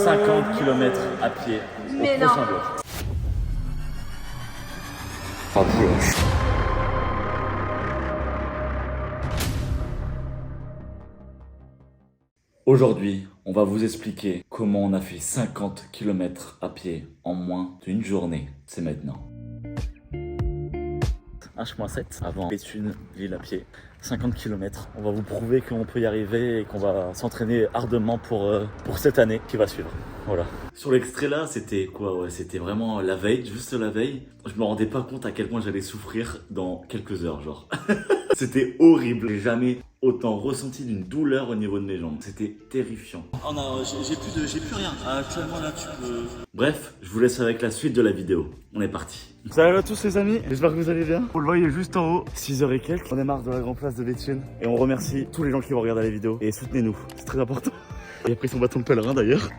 50 km à pied Mais au non. prochain bloc. Aujourd'hui, on va vous expliquer comment on a fait 50 km à pied en moins d'une journée. C'est maintenant. H-7 avant Béthune, Lille à pied. 50 km. On va vous prouver qu'on peut y arriver et qu'on va s'entraîner ardemment pour cette année qui va suivre. Voilà. Sur l'extrait là, c'était quoi? Ouais, c'était vraiment la veille, juste la veille. Je me rendais pas compte à quel point j'allais souffrir dans quelques heures, genre. C'était horrible. J'ai jamais autant ressenti d'une douleur au niveau de mes jambes. C'était terrifiant. Oh non, j'ai plus rien. Actuellement là, tu peux... Bref, je vous laisse avec la suite de la vidéo. On est parti. Salut à tous les amis, j'espère que vous allez bien. Vous le voyez juste en haut, 6h et quelques. On démarre de la grande place de Béthune. Et on remercie tous les gens qui vont regarder la vidéo. Et soutenez-nous, c'est très important. Il a pris son bâton de pèlerin d'ailleurs.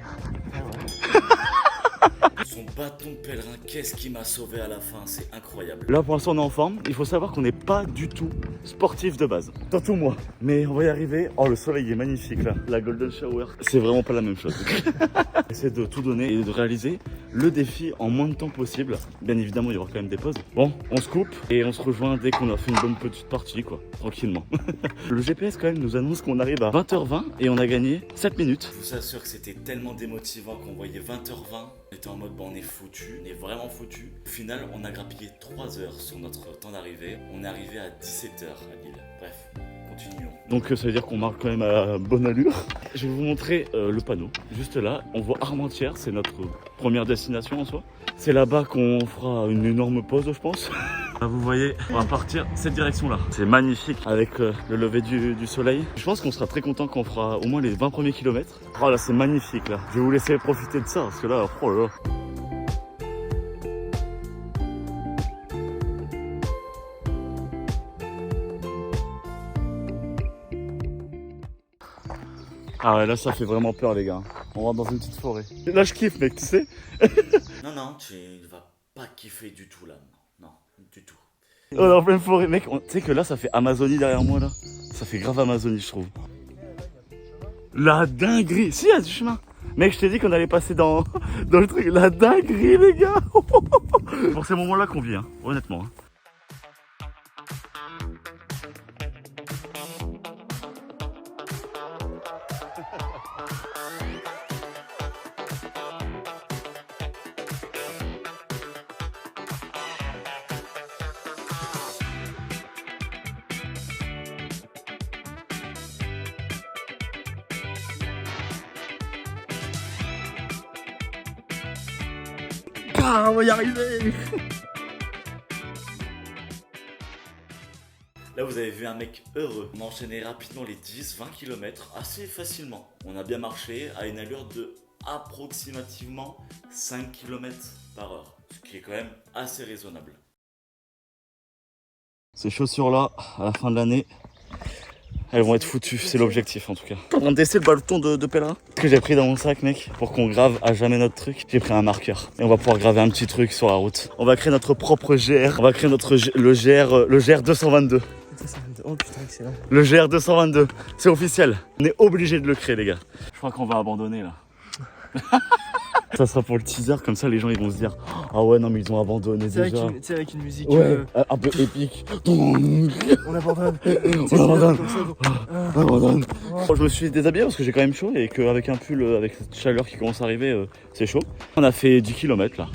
Son bâton de pèlerin, qu'est-ce qui m'a sauvé à la fin, c'est incroyable. Là pour l'instant on est en forme, il faut savoir qu'on n'est pas du tout sportif de base. Surtout moi. Mais on va y arriver. Oh le soleil est magnifique là. La Golden Shower, c'est vraiment pas la même chose. Essayer de tout donner et de réaliser le défi en moins de temps possible. Bien évidemment il y aura quand même des pauses. Bon, on se coupe et on se rejoint dès qu'on a fait une bonne petite partie quoi, tranquillement. Le GPS quand même nous annonce qu'on arrive à 20h20 et on a gagné 7 minutes. Je vous assure que c'était tellement démotivant qu'on voyait 20h20. On était en mode bon, on est foutu, on est vraiment foutu. Au final on a grappillé 3 heures sur notre temps d'arrivée. On est arrivé à 17h à Lille. Bref, continuons. Donc ça veut dire qu'on marque quand même à bonne allure. Je vais vous montrer le panneau. Juste là, on voit Armentières, c'est notre première destination en soi. C'est là-bas qu'on fera une énorme pause je pense. Vous voyez, on va partir cette direction-là. C'est magnifique avec le lever du soleil. Je pense qu'on sera très content quand on fera au moins les 20 premiers kilomètres. Oh là, c'est magnifique là. Je vais vous laisser profiter de ça parce que là, oh là là. Ah ouais, là ça fait vraiment peur les gars. On rentre dans une petite forêt. Là je kiffe mec, tu sais. Non, tu vas pas kiffer du tout là. Non, du tout. On est en pleine forêt mec, tu sais que là ça fait Amazonie derrière moi là. Ça fait grave Amazonie je trouve. La dinguerie. Si, il y a du chemin. Mec, je t'ai dit qu'on allait passer dans le truc. La dinguerie les gars. Pour ces moments là qu'on vit, hein, honnêtement. Hein. Ah, on va y arriver. Là vous avez vu un mec heureux. On a enchaîné rapidement les 10-20 km assez facilement. On a bien marché à une allure de approximativement 5 km par heure. Ce qui est quand même assez raisonnable. Ces chaussures là, à la fin de l'année, elles vont être foutues, c'est l'objectif en tout cas. On va tester le bâton de pèlerin. Ce que j'ai pris dans mon sac mec, pour qu'on grave à jamais notre truc, j'ai pris un marqueur. Et on va pouvoir graver un petit truc sur la route. On va créer notre propre GR. On va créer le GR 222. Oh putain, excellent. Le GR 222, c'est officiel. On est obligé de le créer les gars. Je crois qu'on va abandonner là. Ça sera pour le teaser, comme ça les gens ils vont se dire ah ouais non mais ils ont abandonné déjà. Tu sais avec une musique ouais, un peu épique. On abandonne. On abandonne. On abandonne. Je me suis déshabillé parce que j'ai quand même chaud et qu'avec un pull, avec cette chaleur qui commence à arriver, c'est chaud. On a fait 10 km là.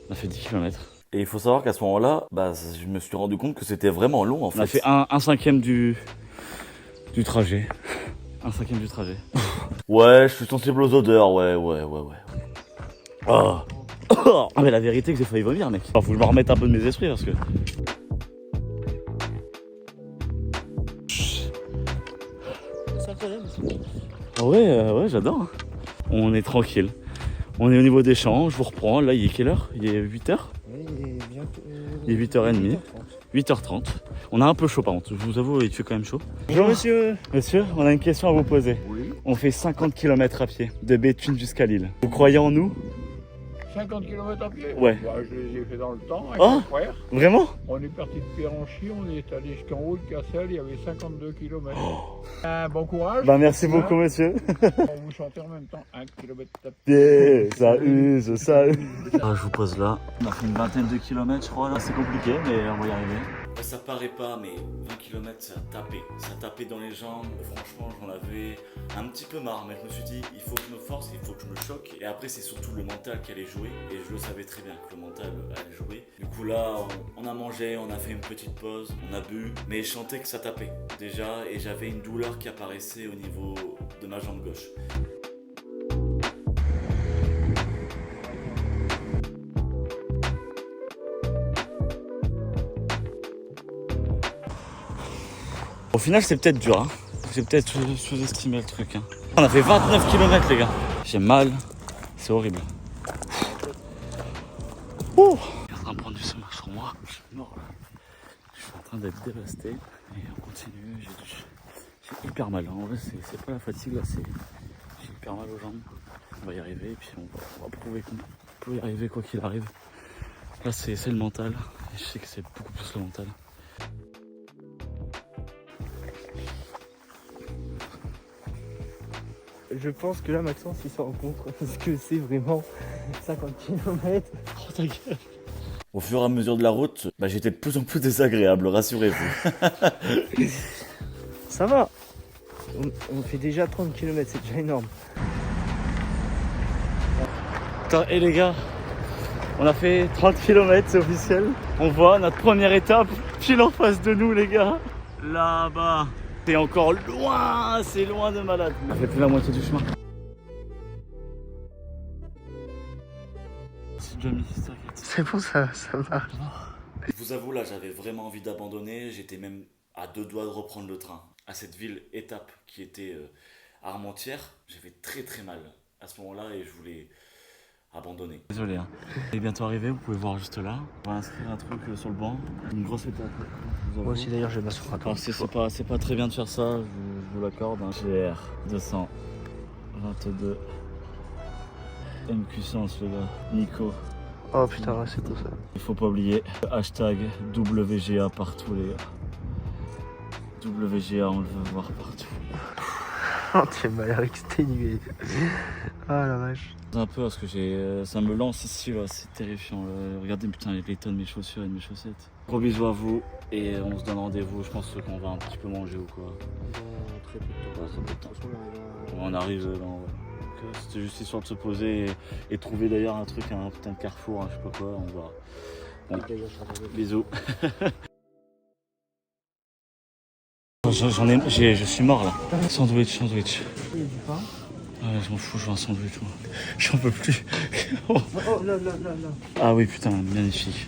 On a fait 10 km. Et il faut savoir qu'à ce moment-là, bah, je me suis rendu compte que c'était vraiment long en fait. On a fait un cinquième du trajet. Un cinquième du trajet. Ouais, je suis sensible aux odeurs, ouais. Oh. Ah mais la vérité c'est que j'ai failli vomir mec. Faut que je me remette un peu de mes esprits parce que... Ah ouais, j'adore. On est tranquille. On est au niveau des champs, je vous reprends. Là il est quelle heure? Il est 8h? Oui, il est bientôt... Il est 8h30. 8h30. On a un peu chaud par contre, je vous avoue il fait quand même chaud. Bonjour monsieur. Monsieur, on a une question à vous poser. Oui. On fait 50 km à pied, de Béthune jusqu'à Lille. Vous croyez en nous? 50 km à pied. Ouais. Bah, je les ai fait dans le temps avec Oh. mon frère. Vraiment? On est parti de Péranchy, on est allé jusqu'en haut de Cassel, il y avait 52 km. Bon courage. Bah merci Hein. beaucoup monsieur. On vous chanter en même temps 1 km à pied. Yeah, ça use, ça use. Ah, je vous pose là. On a fait une vingtaine de kilomètres, je crois. Là, c'est compliqué, mais on va y arriver. Ça paraît pas, mais 20 km, ça tapait. Ça tapait dans les jambes. Franchement, j'en avais un petit peu marre. Mais je me suis dit, il faut que je me force, il faut que je me choque. Et après, c'est surtout le mental qui allait jouer. Et je le savais très bien que le mental allait jouer. Du coup, là, on a mangé, on a fait une petite pause, on a bu. Mais je sentais que ça tapait déjà. Et j'avais une douleur qui apparaissait au niveau de ma jambe gauche. Au final, c'est peut-être dur, hein. J'ai peut-être sous-estimé le truc, hein. On a fait 29 km, les gars. J'ai mal, c'est horrible. Ouh. Je suis en train de prendre du sommeil sur moi. Je suis mort là. Je suis en train d'être dévasté. Et on continue. J'ai hyper mal. En vrai, c'est pas la fatigue là, j'ai hyper mal aux jambes. On va y arriver et puis on va prouver qu'on peut y arriver quoi qu'il arrive. Là, c'est le mental. Et je sais que c'est beaucoup plus le mental. Je pense que là, Maxence, il s'en rend compte parce que c'est vraiment 50 km. Oh ta gueule. Au fur et à mesure de la route, j'étais de plus en plus désagréable, rassurez-vous. Ça va. On fait déjà 30 km, c'est déjà énorme. Putain, et les gars, on a fait 30 km, c'est officiel. On voit notre première étape, pile en face de nous, les gars. Là-bas. C'est encore loin, c'est loin de malade. On a fait plus la moitié du chemin. C'est déjà mis, t'inquiète. C'est bon, ça va. Je vous avoue, là, j'avais vraiment envie d'abandonner. J'étais même à 2 doigts de reprendre le train. À cette ville étape qui était Armentières, j'avais très très mal à ce moment-là et je voulais abandonner. Désolé, hein. Il est bientôt arrivé, vous pouvez voir juste là. On va inscrire un truc sur le banc. Une grosse étape. Moi aussi, d'ailleurs, je vais m'asseoir à Alors, c'est pas très bien de faire ça, je vous l'accorde. Hein. GR 222. M puissance, le gars. Nico. Oh putain, ouais, c'est tout ça. Il faut pas oublier. Hashtag WGA partout, les gars. WGA, on le veut voir partout. Oh, tu m'as l'air exténué. Ah la vache. Un peu parce que ça me lance ici, là, c'est terrifiant. Là. Regardez, putain, les tonnes de mes chaussures et de mes chaussettes. Gros bisous à vous et on se donne rendez-vous. Je pense qu'on va un petit peu manger ou quoi. Très peu de temps. On arrive là. Ouais. C'était juste histoire de se poser et trouver d'ailleurs un truc, un putain de carrefour, hein, je sais pas quoi. On va. Bon. Bisous. Je suis mort là. Sandwich. Il y a du pain. Ouais, je m'en fous, je veux un sandwich moi. J'en peux plus. Oh là. Ah oui putain, magnifique.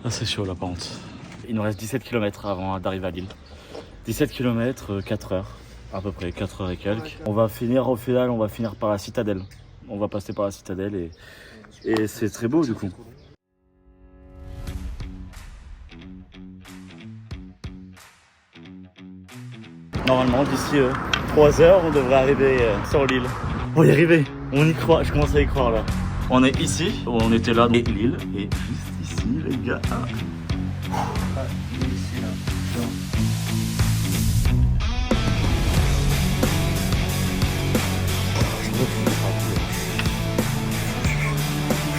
Ah c'est chaud là par contre. Il nous reste 17 km avant d'arriver à Lille. 17 km, 4 heures. À peu près 4 heures et quelques. On va finir au final, on va finir par la citadelle. On va passer par la citadelle et c'est très beau du coup. Normalement, d'ici 3 heures, on devrait arriver sur l'île. On va y arriver, on y croit, je commence à y croire là. On est ici, on était là, et l'île est juste ici, les gars.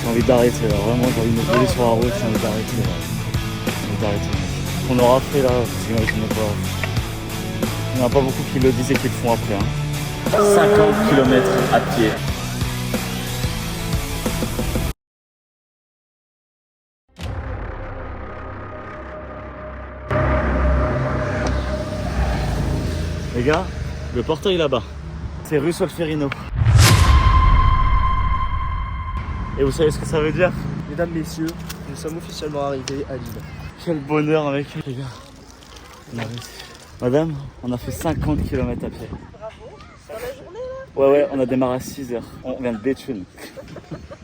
J'ai envie d'arrêter là, vraiment j'ai envie de me poser sur la route, j'ai envie d'arrêter là. J'ai envie d'arrêter. Ce qu'on aura fait là, j'imagine pas. Il n'y en a pas beaucoup qui le disaient qu'ils le font après. Hein. 50 km à pied. Les gars, le portail là-bas, c'est rue Solferino. Et vous savez ce que ça veut dire? Mesdames, messieurs, nous sommes officiellement arrivés à Lille. Quel bonheur avec les gars. On a réussi. Madame, on a fait 50 km à pied. Bravo. Dans la journée là? Ouais, on a démarré à 6h. On vient de Béthune.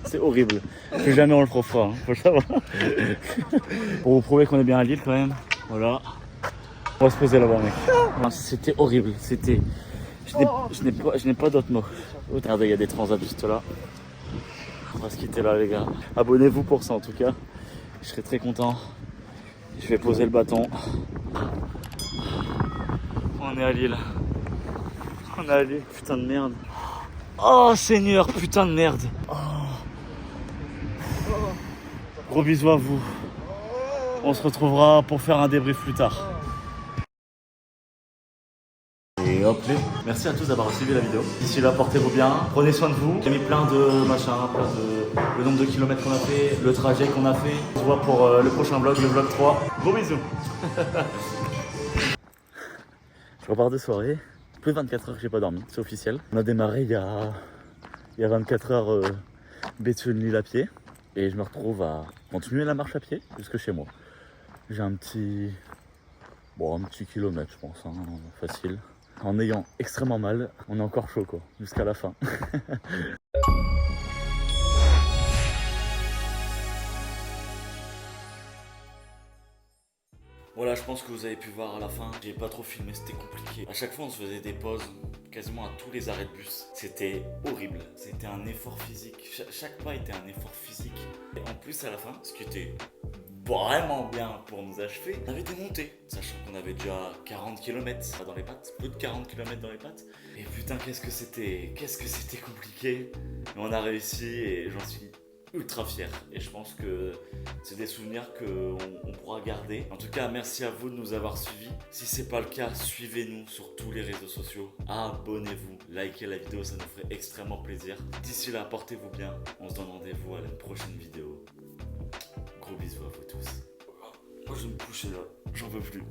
C'est horrible. Plus jamais on le refera, hein, faut le savoir. Pour vous prouver qu'on est bien à Lille quand même. Voilà. On va se poser là-bas, mec. C'était horrible. C'était. Je n'ai pas d'autres mots. Regardez, il y a des transats juste là. On va se quitter là les gars. Abonnez-vous pour ça en tout cas. Je serai très content. Je vais poser le bâton. On est à Lille. On est à Lille, putain de merde. Oh Seigneur, putain de merde. Oh. Gros bisous à vous. On se retrouvera pour faire un débrief plus tard. Et hop, merci à tous d'avoir suivi la vidéo. D'ici là, portez-vous bien, prenez soin de vous. J'ai mis plein de machins, le nombre de kilomètres qu'on a fait, le trajet qu'on a fait. On se voit pour le prochain vlog, le vlog 3. Gros bisous. Je repars de soirée. Plus de 24 heures que j'ai pas dormi, c'est officiel. On a démarré il y a 24 heures Béthune-Lille à pied. Et je me retrouve à continuer la marche à pied jusque chez moi. J'ai un petit kilomètre, je pense, hein, facile. En ayant extrêmement mal, on est encore chaud quoi, jusqu'à la fin. Voilà, je pense que vous avez pu voir à la fin, j'ai pas trop filmé, c'était compliqué. À chaque fois, on se faisait des pauses, quasiment à tous les arrêts de bus. C'était horrible, c'était un effort physique. Chaque pas était un effort physique. Et en plus, à la fin, ce qui était vraiment bien pour nous achever, on avait des montées, sachant qu'on avait déjà 40 km dans les pattes, peu de 40 km dans les pattes. Et putain, qu'est-ce que c'était compliqué. Mais on a réussi et j'en suis ultra fier. Et je pense que c'est des souvenirs qu'on pourra garder. En tout cas, merci à vous de nous avoir suivis. Si c'est pas le cas, suivez-nous sur tous les réseaux sociaux. Abonnez-vous, likez la vidéo, ça nous ferait extrêmement plaisir. D'ici là, portez-vous bien. On se donne rendez-vous à la prochaine vidéo. Gros bisous à vous tous. Moi je vais me coucher là, j'en peux plus.